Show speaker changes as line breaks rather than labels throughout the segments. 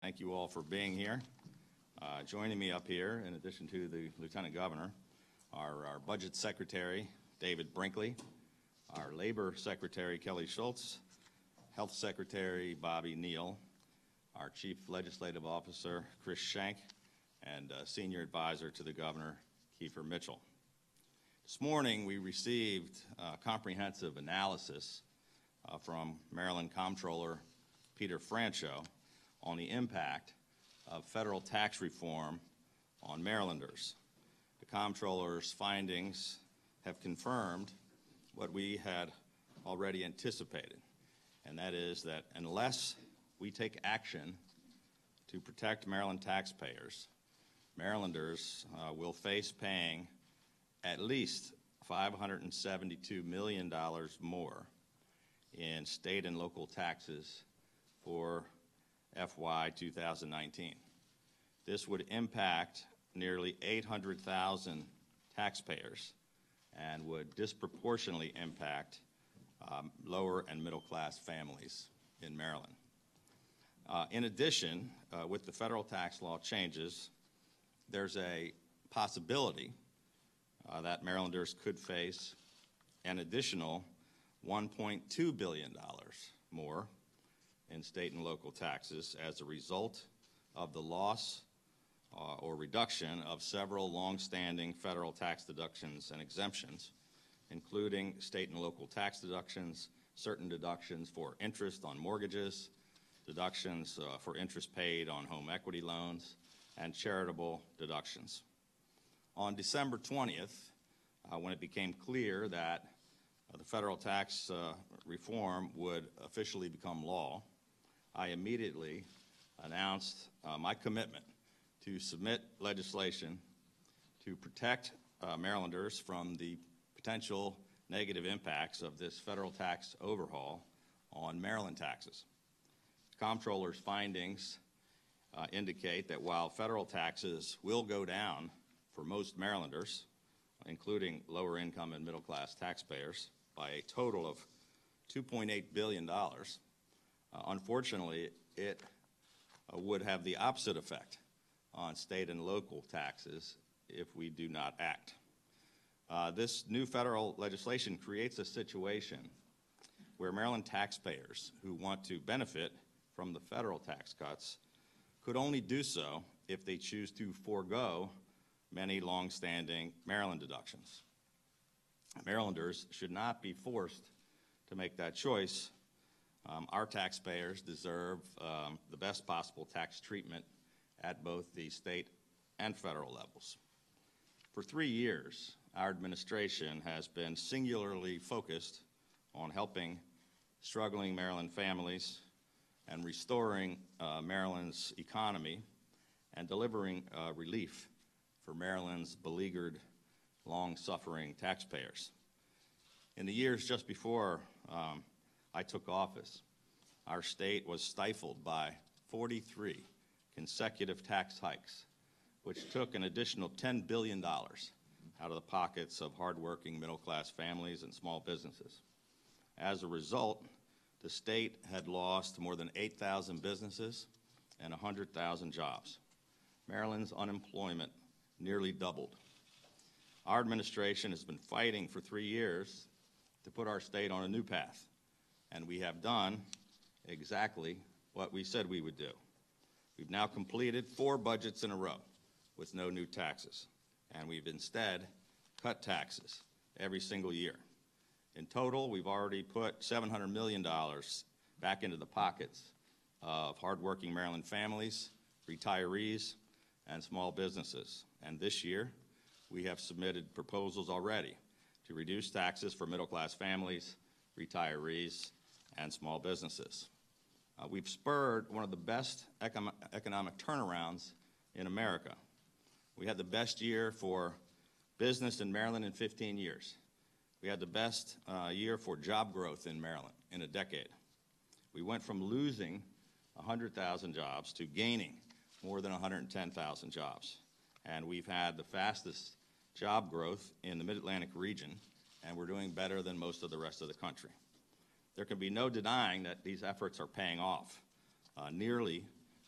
Thank you all for being here. Joining me up here, in addition to the Lieutenant Governor, are our Budget Secretary, David Brinkley, our Labor Secretary, Kelly Schultz, Health Secretary, Bobby Neal, our Chief Legislative Officer, Chris Schenk, and Senior Advisor to the Governor, Kiefer Mitchell. This morning, we received a comprehensive analysis from Maryland Comptroller Peter Francho on the impact of federal tax reform on Marylanders. The Comptroller's findings have confirmed what we had already anticipated, and that is that unless we take action to protect Maryland taxpayers, Marylanders will face paying at least $572 million more in state and local taxes for FY 2019. This would impact nearly 800,000 taxpayers and would disproportionately impact lower and middle class families in Maryland. In addition, with the federal tax law changes, there's a possibility that Marylanders could face an additional $1.2 billion more in state and local taxes as a result of the loss or reduction of several longstanding federal tax deductions and exemptions, including state and local tax deductions, certain deductions for interest on mortgages, deductions for interest paid on home equity loans, and charitable deductions. On December 20th, when it became clear that the federal tax reform would officially become law, I immediately announced my commitment to submit legislation to protect Marylanders from the potential negative impacts of this federal tax overhaul on Maryland taxes. Comptroller's findings indicate that while federal taxes will go down for most Marylanders, including lower income and middle class taxpayers, by a total of $2.8 billion, unfortunately, it would have the opposite effect on state and local taxes if we do not act. This new federal legislation creates a situation where Maryland taxpayers who want to benefit from the federal tax cuts could only do so if they choose to forego many longstanding Maryland deductions. Marylanders should not be forced to make that choice. Our taxpayers deserve the best possible tax treatment at both the state and federal levels. For 3 years, our administration has been singularly focused on helping struggling Maryland families and restoring Maryland's economy and delivering relief for Maryland's beleaguered, long-suffering taxpayers. In the years just before I took office, our state was stifled by 43 consecutive tax hikes, which took an additional $10 billion out of the pockets of hardworking middle-class families and small businesses. As a result, the state had lost more than 8,000 businesses and 100,000 jobs. Maryland's unemployment nearly doubled. Our administration has been fighting for 3 years to put our state on a new path, and we have done exactly what we said we would do. We've now completed 4 budgets in a row with no new taxes, and we've instead cut taxes every single year. In total, we've already put $700 million back into the pockets of hardworking Maryland families, retirees, and small businesses. And this year, we have submitted proposals already to reduce taxes for middle-class families, retirees, and small businesses. We've spurred one of the best economic turnarounds in America. We had the best year for business in Maryland in 15 years. We had the best year for job growth in Maryland in a decade. We went from losing 100,000 jobs to gaining more than 110,000 jobs. And we've had the fastest job growth in the Mid-Atlantic region, and we're doing better than most of the rest of the country. There can be no denying that these efforts are paying off. Nearly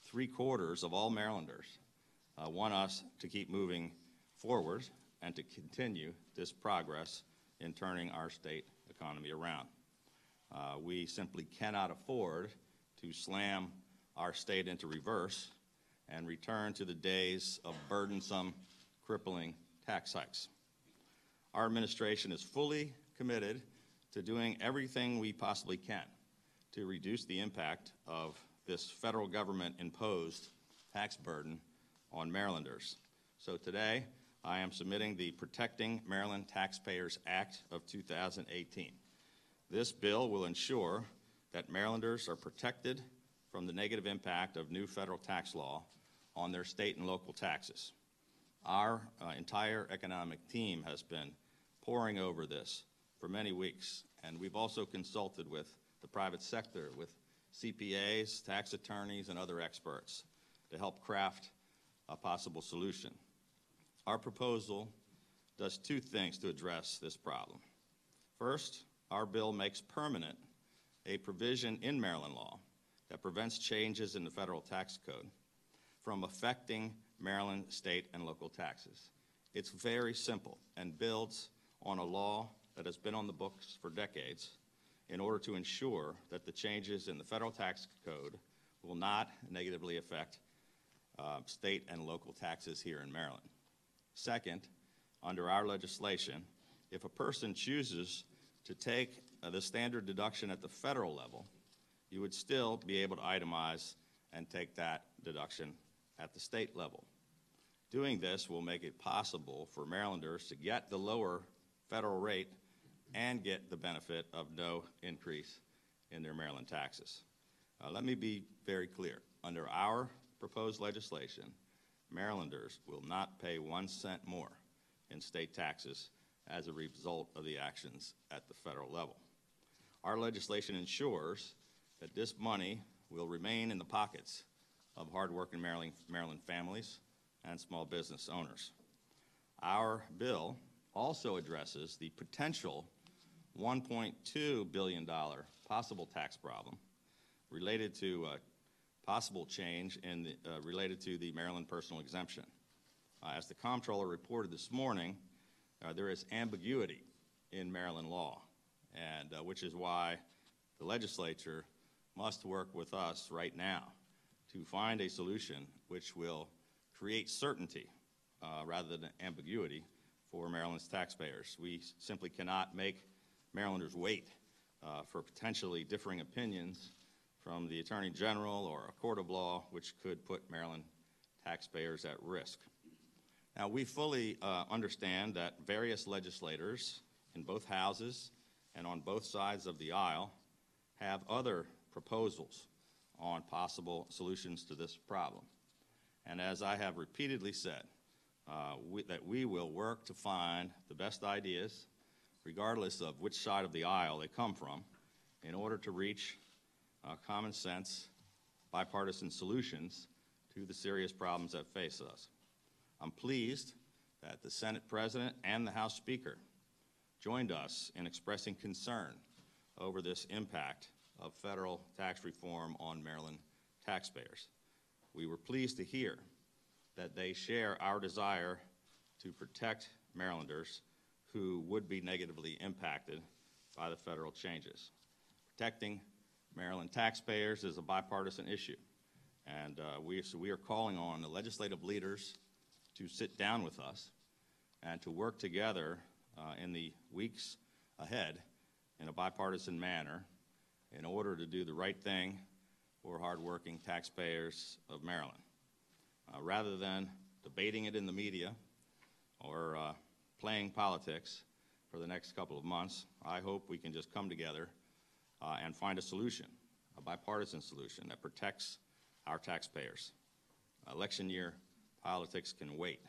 3/4 of all Marylanders want us to keep moving forward and to continue this progress in turning our state economy around. We simply cannot afford to slam our state into reverse and return to the days of burdensome, crippling tax hikes. Our administration is fully committed to doing everything we possibly can to reduce the impact of this federal government-imposed tax burden on Marylanders. So today, I am submitting the Protecting Maryland Taxpayers Act of 2018. This bill will ensure that Marylanders are protected from the negative impact of new federal tax law on their state and local taxes. Our entire economic team has been poring over this for many weeks, and we've also consulted with the private sector, with CPAs, tax attorneys, and other experts to help craft a possible solution. Our proposal does two things to address this problem. First, our bill makes permanent a provision in Maryland law that prevents changes in the federal tax code from affecting Maryland state and local taxes. It's very simple and builds on a law that has been on the books for decades in order to ensure that the changes in the federal tax code will not negatively affect state and local taxes here in Maryland. Second, under our legislation, if a person chooses to take the standard deduction at the federal level, you would still be able to itemize and take that deduction at the state level. Doing this will make it possible for Marylanders to get the lower federal rate and get the benefit of no increase in their Maryland taxes. Let me be very clear. Under our proposed legislation, Marylanders will not pay 1 cent more in state taxes as a result of the actions at the federal level. Our legislation ensures that this money will remain in the pockets of hardworking Maryland families and small business owners. Our bill also addresses the potential $1.2 billion possible tax problem related to possible change related to the Maryland personal exemption. As the comptroller reported this morning, there is ambiguity in Maryland law, and which is why the legislature must work with us right now to find a solution which will create certainty rather than ambiguity for Maryland's taxpayers. We simply cannot make Marylanders wait for potentially differing opinions from the Attorney General or a court of law, which could put Maryland taxpayers at risk. Now, we fully understand that various legislators in both houses and on both sides of the aisle have other proposals on possible solutions to this problem. And as I have repeatedly said, that we will work to find the best ideas, regardless of which side of the aisle they come from, in order to reach common sense, bipartisan solutions to the serious problems that face us. I'm pleased that the Senate President and the House Speaker joined us in expressing concern over this impact of federal tax reform on Maryland taxpayers. We were pleased to hear that they share our desire to protect Marylanders who would be negatively impacted by the federal changes. Protecting Maryland taxpayers is a bipartisan issue, and we are calling on the legislative leaders to sit down with us and to work together in the weeks ahead in a bipartisan manner in order to do the right thing for hardworking taxpayers of Maryland. Rather than debating it in the media or playing politics for the next couple of months, I hope we can just come together and find a solution, a bipartisan solution that protects our taxpayers. Election year politics can wait,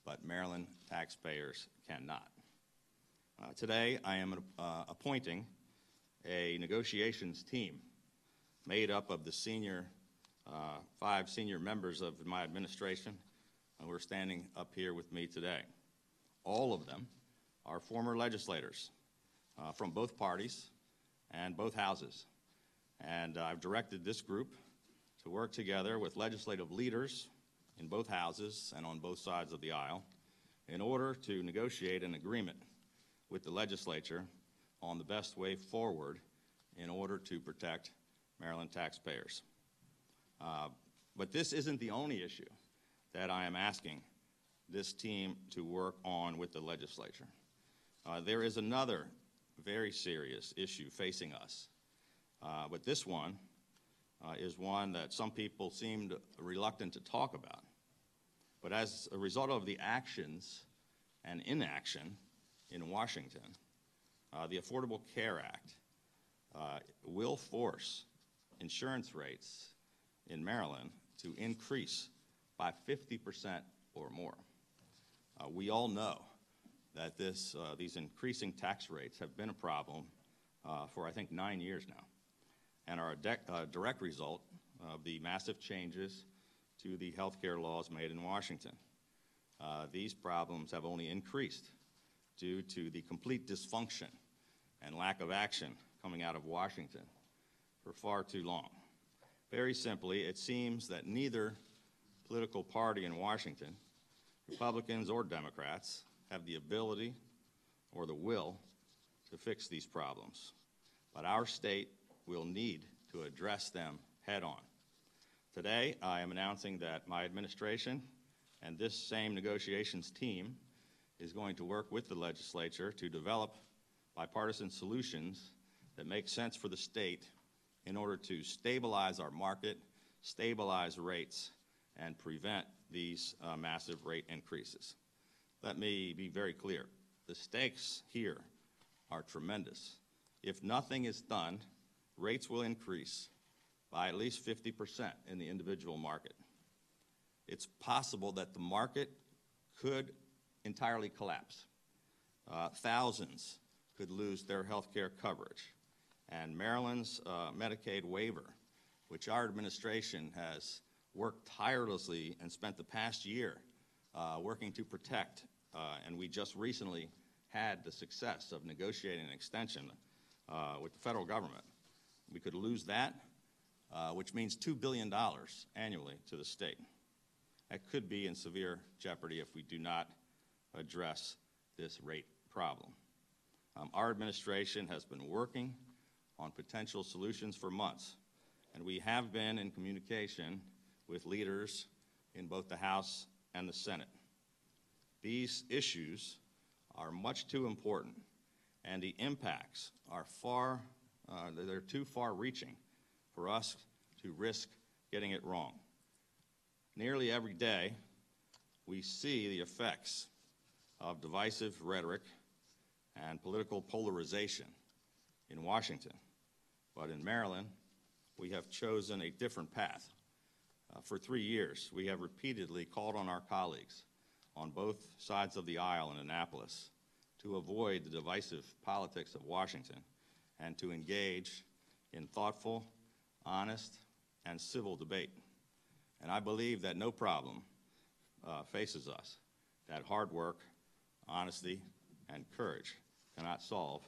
but Maryland taxpayers cannot. Today, I am appointing a negotiations team made up of the 5 senior members of my administration who are standing up here with me today. All of them are former legislators from both parties and both houses. And I've directed this group to work together with legislative leaders in both houses and on both sides of the aisle in order to negotiate an agreement with the legislature on the best way forward in order to protect Maryland taxpayers. But this isn't the only issue that I am asking this team to work on with the legislature. There is another very serious issue facing us, but this one is one that some people seemed reluctant to talk about. But as a result of the actions and inaction in Washington, the Affordable Care Act will force insurance rates in Maryland to increase by 50% or more. We all know that these increasing tax rates have been a problem for, I think, 9 years now, and are a direct result of the massive changes to the health care laws made in Washington. These problems have only increased due to the complete dysfunction and lack of action coming out of Washington for far too long. Very simply, it seems that neither political party in Washington, Republicans or Democrats, have the ability or the will to fix these problems. But our state will need to address them head on. Today, I am announcing that my administration and this same negotiations team is going to work with the legislature to develop bipartisan solutions that make sense for the state in order to stabilize our market, stabilize rates, and prevent these massive rate increases. Let me be very clear. The stakes here are tremendous. If nothing is done, rates will increase by at least 50% in the individual market. It's possible that the market could entirely collapse. Thousands could lose their health care coverage. And Maryland's Medicaid waiver, which our administration has worked tirelessly and spent the past year working to protect, and we just recently had the success of negotiating an extension with the federal government. We could lose that, which means $2 billion annually to the state. That could be in severe jeopardy if we do not address this rate problem. Our administration has been working on potential solutions for months, and we have been in communication with leaders in both the House and the Senate. These issues are much too important, and the impacts are they're too far-reaching for us to risk getting it wrong. Nearly every day, we see the effects of divisive rhetoric and political polarization in Washington. But in Maryland, we have chosen a different path. For 3 years, we have repeatedly called on our colleagues on both sides of the aisle in Annapolis to avoid the divisive politics of Washington and to engage in thoughtful, honest, and civil debate. And I believe that no problem faces us that hard work, honesty, and courage cannot solve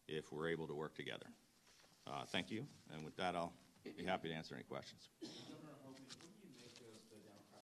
if we're able to work together. Thank you, and with that, I'll be happy to answer any questions.